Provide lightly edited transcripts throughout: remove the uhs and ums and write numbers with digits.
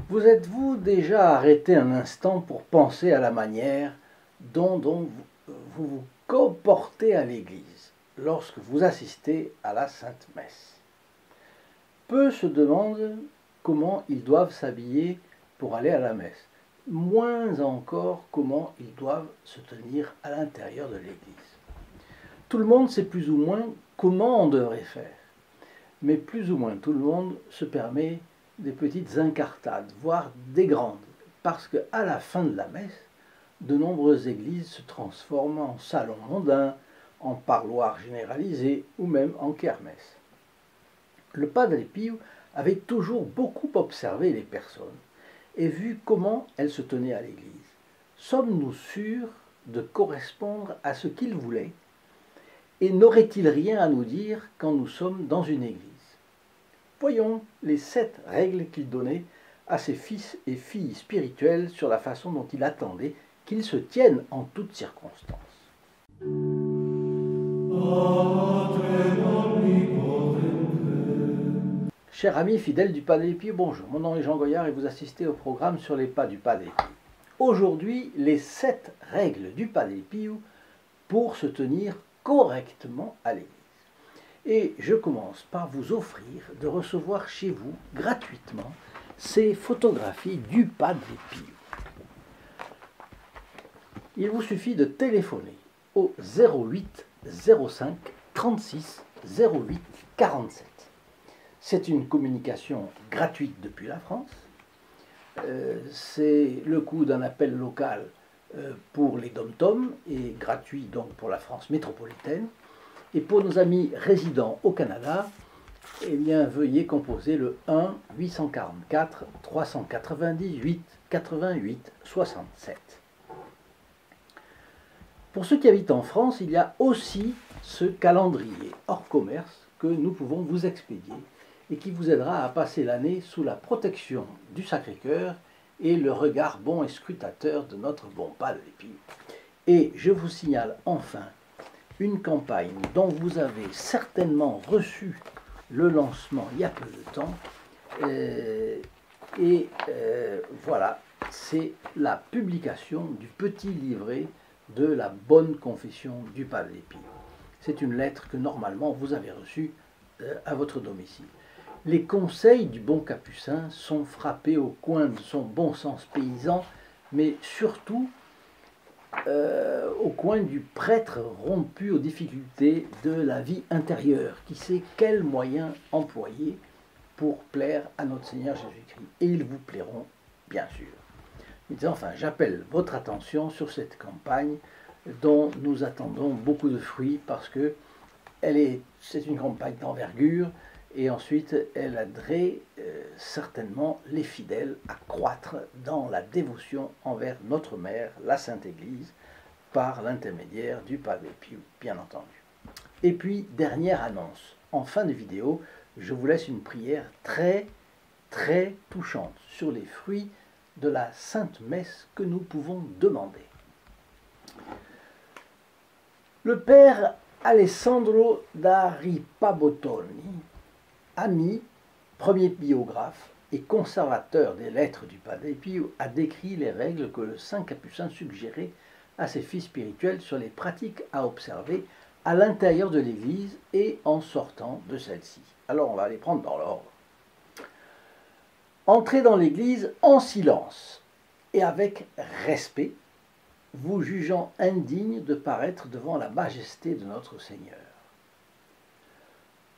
Vous êtes-vous déjà arrêté un instant pour penser à la manière dont vous vous comportez à l'église lorsque vous assistez à la Sainte Messe? Peu se demandent comment ils doivent s'habiller pour aller à la messe, moins encore comment ils doivent se tenir à l'intérieur de l'église. Tout le monde sait plus ou moins comment on devrait faire, mais plus ou moins tout le monde se permet des petites incartades, voire des grandes, parce qu'à la fin de la messe, de nombreuses églises se transforment en salons mondains, en parloirs généralisés ou même en kermesse. Le Padre Pio avait toujours beaucoup observé les personnes et vu comment elles se tenaient à l'église. Sommes-nous sûrs de correspondre à ce qu'il voulait? Et n'aurait-il rien à nous dire quand nous sommes dans une église? Voyons les 7 règles qu'il donnait à ses fils et filles spirituels sur la façon dont il attendait qu'ils se tiennent en toutes circonstances. Chers amis fidèles du Padre Pio, bonjour, mon nom est Jean Goyard et vous assistez au programme sur les pas du Padre Pio. Aujourd'hui, les 7 règles du Padre Pio pour se tenir correctement à l'église. Et je commence par vous offrir de recevoir chez vous gratuitement ces photographies du Padre Pio. Il vous suffit de téléphoner au 08 05 36 08 47. C'est une communication gratuite depuis la France. C'est le coût d'un appel local pour les dom-toms et gratuit donc pour la France métropolitaine. Et pour nos amis résidents au Canada, eh bien, veuillez composer le 1 844 398 88 67. Pour ceux qui habitent en France, il y a aussi ce calendrier hors commerce que nous pouvons vous expédier et qui vous aidera à passer l'année sous la protection du Sacré-Cœur et le regard bon et scrutateur de notre bon Padre Pio. Et je vous signale enfin une campagne dont vous avez certainement reçu le lancement il y a peu de temps. Voilà, c'est la publication du petit livret de la bonne confession du Padre Pio. C'est une lettre que normalement vous avez reçue à votre domicile. Les conseils du bon capucin sont frappés au coin de son bon sens paysan, mais surtout au coin du prêtre rompu aux difficultés de la vie intérieure, qui sait quels moyens employer pour plaire à notre Seigneur Jésus-Christ. Et ils vous plairont, bien sûr. Mais enfin, j'appelle votre attention sur cette campagne dont nous attendons beaucoup de fruits parce que c'est une campagne d'envergure et ensuite elle aiderait certainement les fidèles à croître dans la dévotion envers notre Mère, la Sainte Église, par l'intermédiaire du Padre Pio, bien entendu. Et puis, dernière annonce. En fin de vidéo, je vous laisse une prière très, très touchante sur les fruits de la Sainte Messe que nous pouvons demander. Le Père Alessandro da Ripabottoni, ami, premier biographe et conservateur des lettres du Padre Pio, a décrit les règles que le Saint Capucin suggérait à ses fils spirituels sur les pratiques à observer à l'intérieur de l'Église et en sortant de celle-ci. Alors on va les prendre dans l'ordre. Entrez dans l'Église en silence et avec respect, vous jugeant indigne de paraître devant la majesté de notre Seigneur.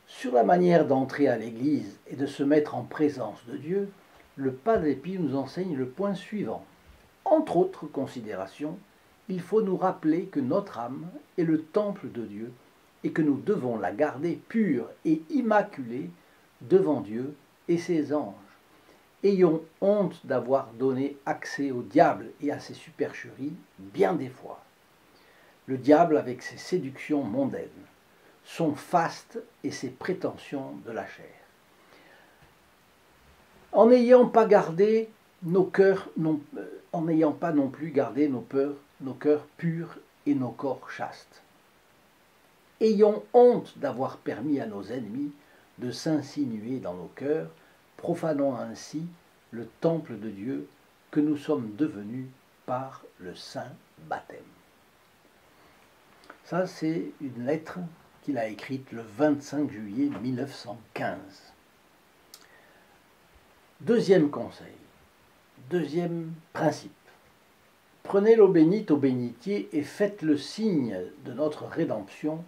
Sur la manière d'entrer à l'Église et de se mettre en présence de Dieu, le Padre Pio nous enseigne le point suivant. Entre autres considérations, il faut nous rappeler que notre âme est le temple de Dieu et que nous devons la garder pure et immaculée devant Dieu et ses anges. Ayons honte d'avoir donné accès au diable et à ses supercheries bien des fois. Le diable avec ses séductions mondaines, son faste et ses prétentions de la chair. En n'ayant pas non plus gardé nos cœurs purs et nos corps chastes. Ayons honte d'avoir permis à nos ennemis de s'insinuer dans nos cœurs, profanant ainsi le temple de Dieu que nous sommes devenus par le saint baptême. Ça, c'est une lettre qu'il a écrite le 25 juillet 1915. Deuxième conseil, deuxième principe. Prenez l'eau bénite au bénitier et faites le signe de notre rédemption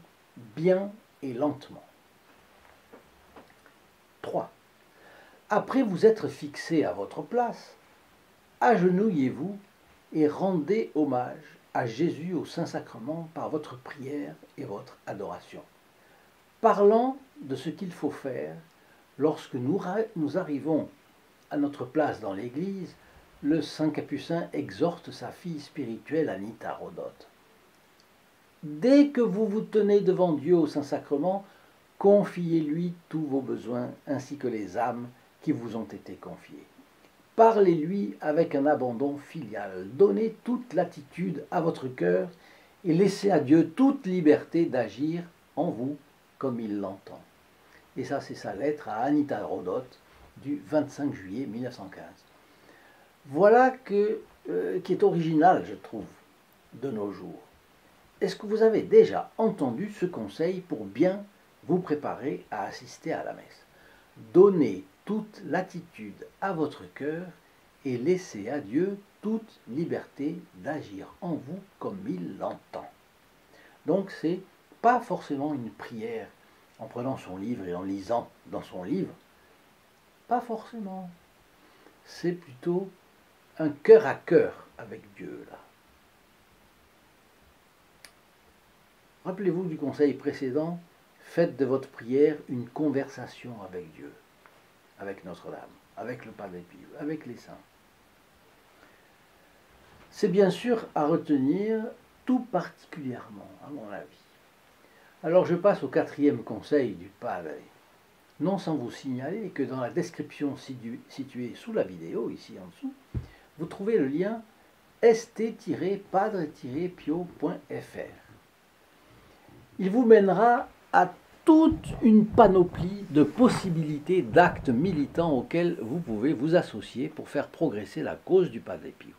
bien et lentement. 3. Après vous être fixé à votre place, agenouillez-vous et rendez hommage à Jésus au Saint-Sacrement par votre prière et votre adoration. Parlant de ce qu'il faut faire lorsque nous arrivons à notre place dans l'Église, le Saint Capucin exhorte sa fille spirituelle Anita Rodot. Dès que vous vous tenez devant Dieu au Saint-Sacrement, confiez-lui tous vos besoins ainsi que les âmes qui vous ont été confiées. Parlez-lui avec un abandon filial. Donnez toute latitude à votre cœur et laissez à Dieu toute liberté d'agir en vous comme il l'entend. Et ça, c'est sa lettre à Anita Rodot du 25 juillet 1915. Voilà qui est original, je trouve, de nos jours. Est-ce que vous avez déjà entendu ce conseil pour bien vous préparer à assister à la messe? Donnez toute latitude à votre cœur et laissez à Dieu toute liberté d'agir en vous comme il l'entend. Donc c'est pas forcément une prière en prenant son livre et en lisant dans son livre, pas forcément. C'est plutôt un cœur à cœur avec Dieu là. Rappelez-vous du conseil précédent, faites de votre prière une conversation avec Dieu, avec Notre-Dame, avec le Padre Pio, avec les saints. C'est bien sûr à retenir tout particulièrement, à mon avis. Alors je passe au quatrième conseil du Padre. Non sans vous signaler que dans la description située sous la vidéo, ici en dessous, vous trouvez le lien st-padre-pio.fr. Il vous mènera à toute une panoplie de possibilités d'actes militants auxquels vous pouvez vous associer pour faire progresser la cause du Padre Pio.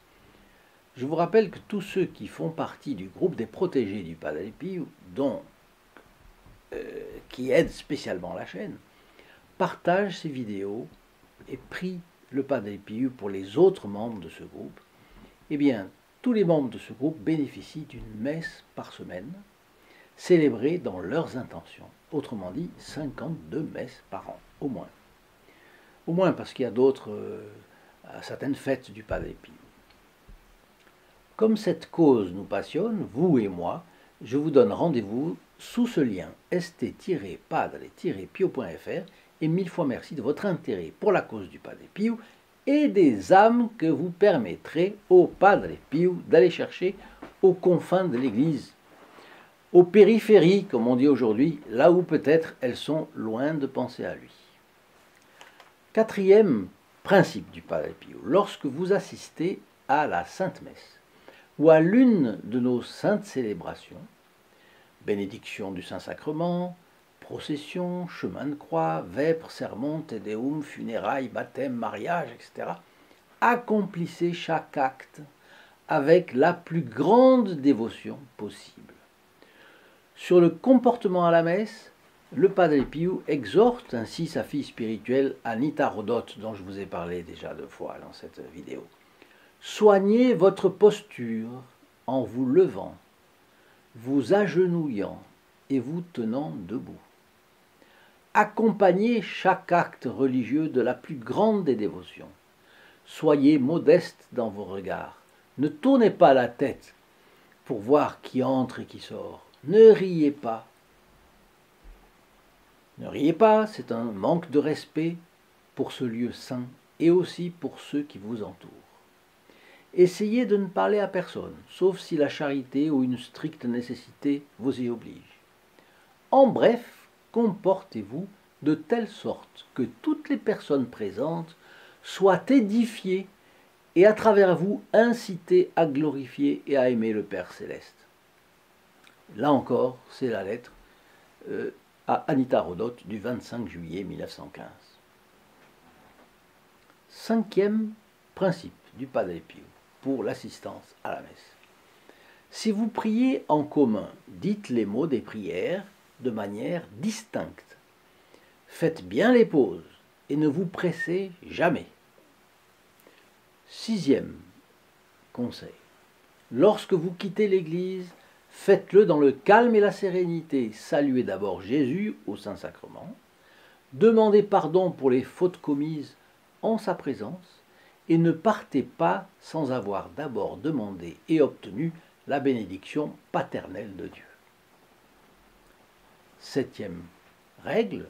Je vous rappelle que tous ceux qui font partie du groupe des protégés du Padre Pio, qui aident spécialement la chaîne, partagent ces vidéos et prient le Padre Pio pour les autres membres de ce groupe. Eh bien, tous les membres de ce groupe bénéficient d'une messe par semaine, célébrée dans leurs intentions. Autrement dit, 52 messes par an, au moins. Au moins parce qu'il y a certaines fêtes du Padre Pio. Comme cette cause nous passionne, vous et moi, je vous donne rendez-vous sous ce lien st-padre-pio.fr et 1000 fois merci de votre intérêt pour la cause du Padre Pio et des âmes que vous permettrez au Padre Pio d'aller chercher aux confins de l'Église, aux périphéries, comme on dit aujourd'hui, là où peut-être elles sont loin de penser à lui. Quatrième principe du Padre Pio, lorsque vous assistez à la Sainte Messe ou à l'une de nos saintes célébrations, bénédiction du Saint-Sacrement, procession, chemin de croix, vêpres, sermon, te deum, funérailles, baptême, mariage, etc., accomplissez chaque acte avec la plus grande dévotion possible. Sur le comportement à la messe, le Padre Pio exhorte ainsi sa fille spirituelle Anita Rodot, dont je vous ai parlé déjà 2 fois dans cette vidéo. Soignez votre posture en vous levant, vous agenouillant et vous tenant debout. Accompagnez chaque acte religieux de la plus grande des dévotions. Soyez modeste dans vos regards. Ne tournez pas la tête pour voir qui entre et qui sort. Ne riez pas. Ne riez pas, c'est un manque de respect pour ce lieu saint et aussi pour ceux qui vous entourent. Essayez de ne parler à personne, sauf si la charité ou une stricte nécessité vous y oblige. En bref, comportez-vous de telle sorte que toutes les personnes présentes soient édifiées et à travers vous incitées à glorifier et à aimer le Père Céleste. Là encore, c'est la lettre à Anita Rodot du 25 juillet 1915. 5e principe du Padre Pio pour l'assistance à la messe. Si vous priez en commun, dites les mots des prières de manière distincte. Faites bien les pauses et ne vous pressez jamais. 6e conseil. Lorsque vous quittez l'Église, faites-le dans le calme et la sérénité. Saluez d'abord Jésus au Saint-Sacrement. Demandez pardon pour les fautes commises en sa présence et ne partez pas sans avoir d'abord demandé et obtenu la bénédiction paternelle de Dieu. 7e règle,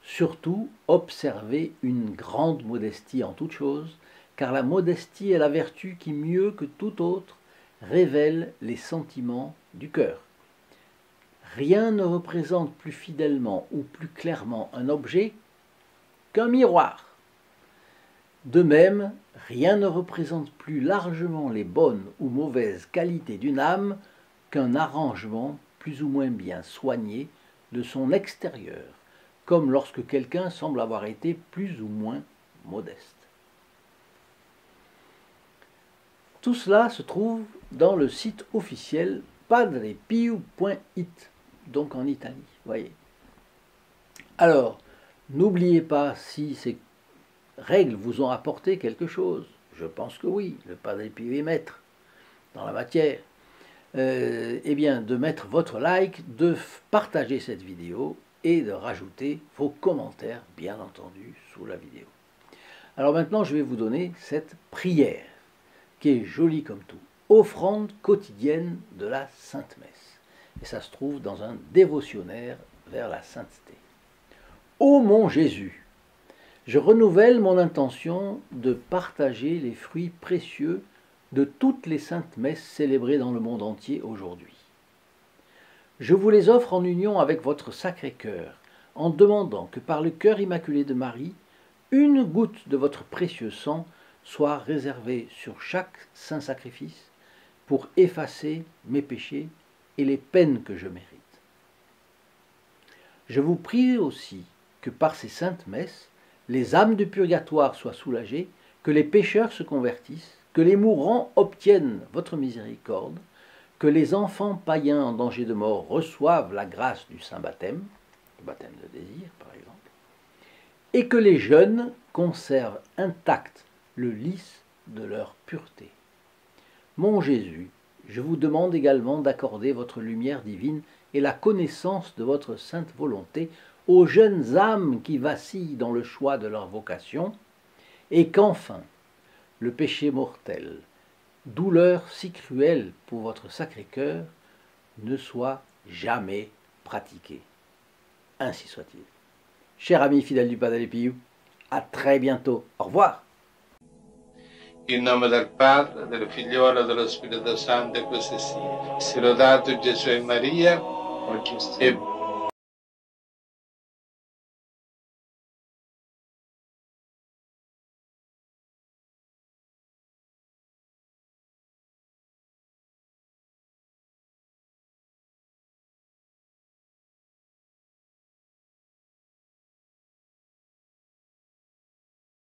surtout observez une grande modestie en toute chose, car la modestie est la vertu qui, mieux que toute autre, révèle les sentiments du cœur. Rien ne représente plus fidèlement ou plus clairement un objet qu'un miroir. De même, rien ne représente plus largement les bonnes ou mauvaises qualités d'une âme qu'un arrangement plus ou moins bien soigné de son extérieur, comme lorsque quelqu'un semble avoir été plus ou moins modeste. Tout cela se trouve dans le site officiel padrepio.it, donc en Italie, voyez. Alors, n'oubliez pas si ces règles vous ont apporté quelque chose. Je pense que oui, le Padre Pio est maître dans la matière. Eh bien, de mettre votre like, de partager cette vidéo et de rajouter vos commentaires, bien entendu, sous la vidéo. Alors maintenant, je vais vous donner cette prière, qui est jolie comme tout. Offrande quotidienne de la Sainte Messe. Et ça se trouve dans un dévotionnaire vers la sainteté. Ô mon Jésus, je renouvelle mon intention de partager les fruits précieux de toutes les saintes messes célébrées dans le monde entier aujourd'hui. Je vous les offre en union avec votre Sacré-Cœur, en demandant que par le cœur immaculé de Marie, une goutte de votre précieux sang soit réservée sur chaque saint sacrifice pour effacer mes péchés et les peines que je mérite. Je vous prie aussi que par ces saintes messes, les âmes du purgatoire soient soulagées, que les pécheurs se convertissent, que les mourants obtiennent votre miséricorde, que les enfants païens en danger de mort reçoivent la grâce du saint baptême, le baptême de désir par exemple, et que les jeunes conservent intact le lys de leur pureté. Mon Jésus, je vous demande également d'accorder votre lumière divine et la connaissance de votre sainte volonté aux jeunes âmes qui vacillent dans le choix de leur vocation, et qu'enfin, le péché mortel, douleur si cruelle pour votre Sacré-Cœur, ne soit jamais pratiqué. Ainsi soit-il. Chers amis fidèles du Padre Pio, à très bientôt. Au revoir. In nome del Padre, del Figliolo e dello Spirito Santo, e così sia. Sia lodato Gesù e Maria, e